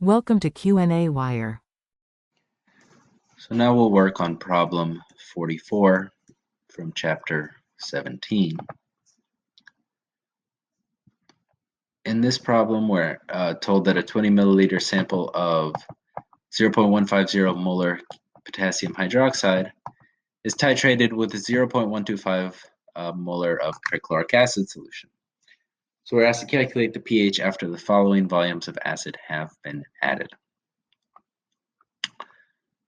Welcome to qnawire. So now we'll work on problem 44 from chapter 17. In this problem, we're told that a 20 milliliter sample of 0.150 molar potassium hydroxide is titrated with 0.125 molar of trichloric acid solution. So we're asked to calculate the pH after the following volumes of acid have been added.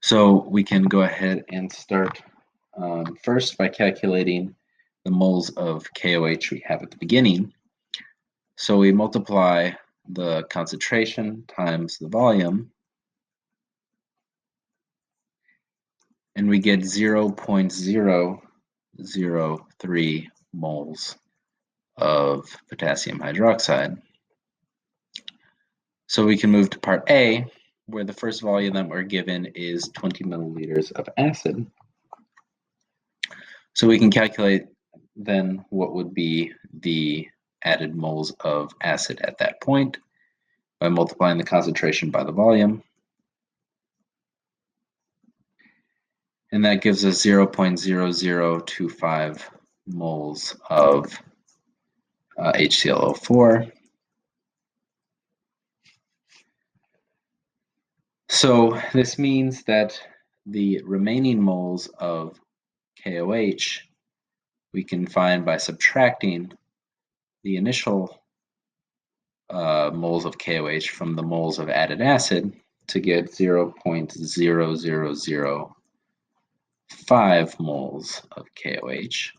So we can go ahead and start first by calculating the moles of KOH we have at the beginning. So we multiply the concentration times the volume, and we get 0.003 moles of potassium hydroxide. So we can move to part A, where the first volume that we're given is 20 milliliters of acid. So we can calculate then what would be the added moles of acid at that point by multiplying the concentration by the volume. And that gives us 0.0025 moles of HClO4. So this means that the remaining moles of KOH we can find by subtracting the initial moles of KOH from the moles of added acid to get 0.0005 moles of KOH.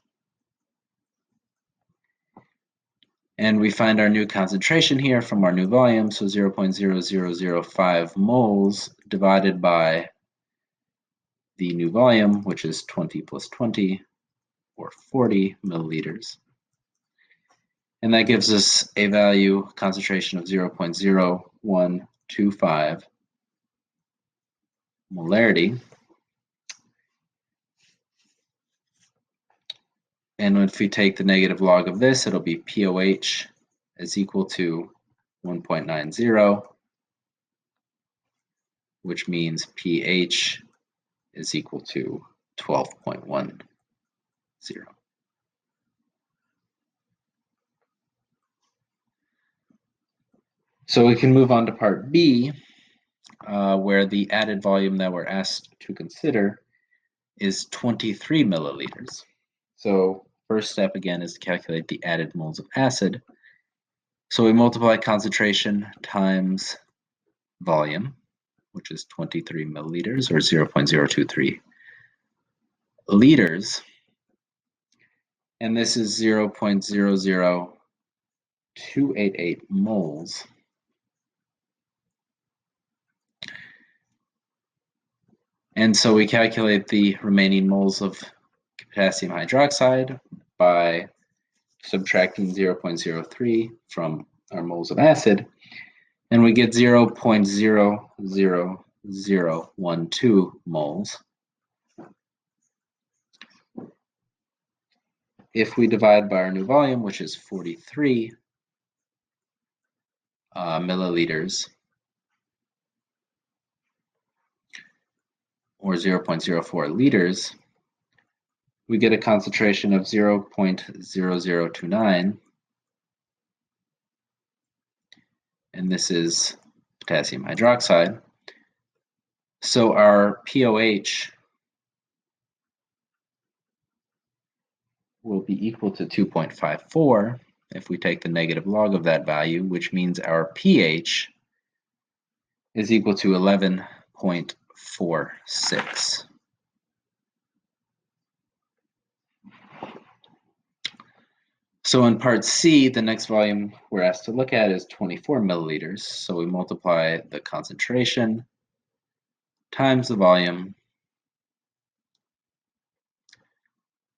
And we find our new concentration here from our new volume, so 0.0005 moles divided by the new volume, which is 20 plus 20, or 40 milliliters. And that gives us a value concentration of 0.0125 molarity. And if we take the negative log of this, it'll be POH is equal to 1.90, which means pH is equal to 12.10. So we can move on to part B, where the added volume that we're asked to consider is 23 milliliters. So first step again is to calculate the added moles of acid. So we multiply concentration times volume, which is 23 milliliters or 0.023 liters. And this is 0.00288 moles. And so we calculate the remaining moles of potassium hydroxide by subtracting 0.03 from our moles of acid, and we get 0.00012 moles. If we divide by our new volume, which is 43 milliliters, or 0.04 liters, we get a concentration of 0.0029, and this is potassium hydroxide. So our POH will be equal to 2.54 if we take the negative log of that value, which means our pH is equal to 11.46. So in part C, the next volume we're asked to look at is 24 milliliters. So we multiply the concentration times the volume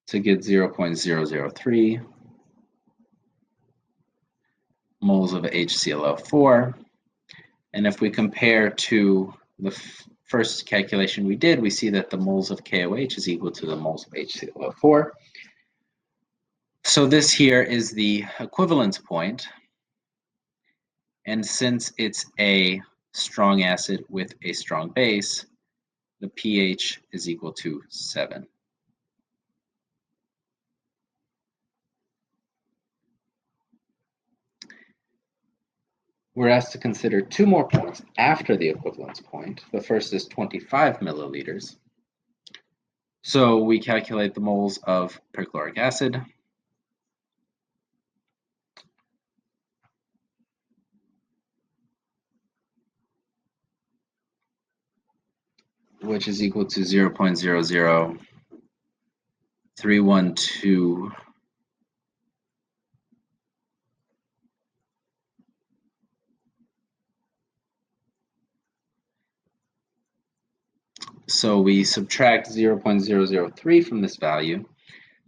to get 0.003 moles of HClO4. And if we compare to the first calculation we did, we see that the moles of KOH is equal to the moles of HClO4. So this here is the equivalence point. And since it's a strong acid with a strong base, the pH is equal to 7. We're asked to consider two more points after the equivalence point. The first is 25 milliliters. So we calculate the moles of perchloric acid, which is equal to 0.00312 So we subtract 0.003 from this value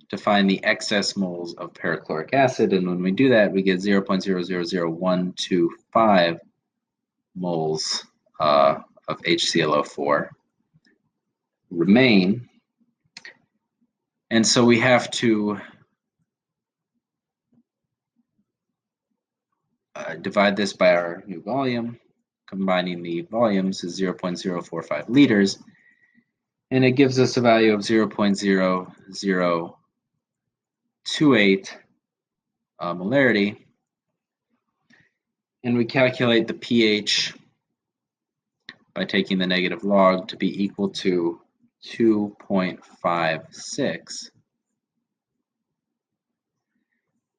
to find the excess moles of perchloric acid, and when we do that, we get 0.000125 moles of HClO4 remain. And so we have to divide this by our new volume. Combining the volumes is 0.045 liters, and it gives us a value of 0.0028 molarity. And we calculate the pH by taking the negative log to be equal to 2.56.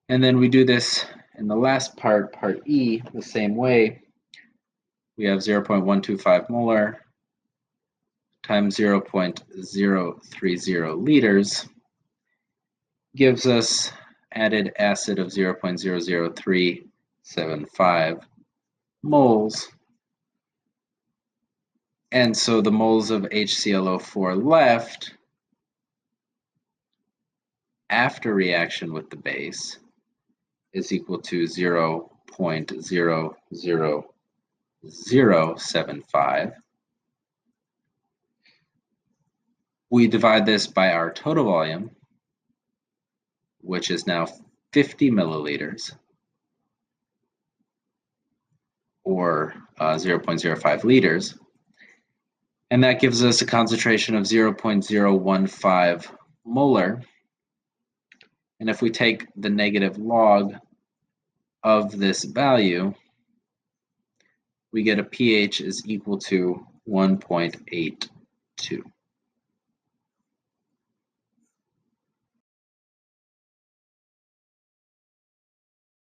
And then we do this in the last part, part E, the same way. We have 0.125 molar times 0.030 liters gives us added acid of 0.00375 moles. And so the moles of HClO4 left after reaction with the base is equal to 0.00075. We divide this by our total volume, which is now 50 milliliters, or 0.05 liters. And that gives us a concentration of 0.015 molar. And if we take the negative log of this value, we get a pH is equal to 1.82.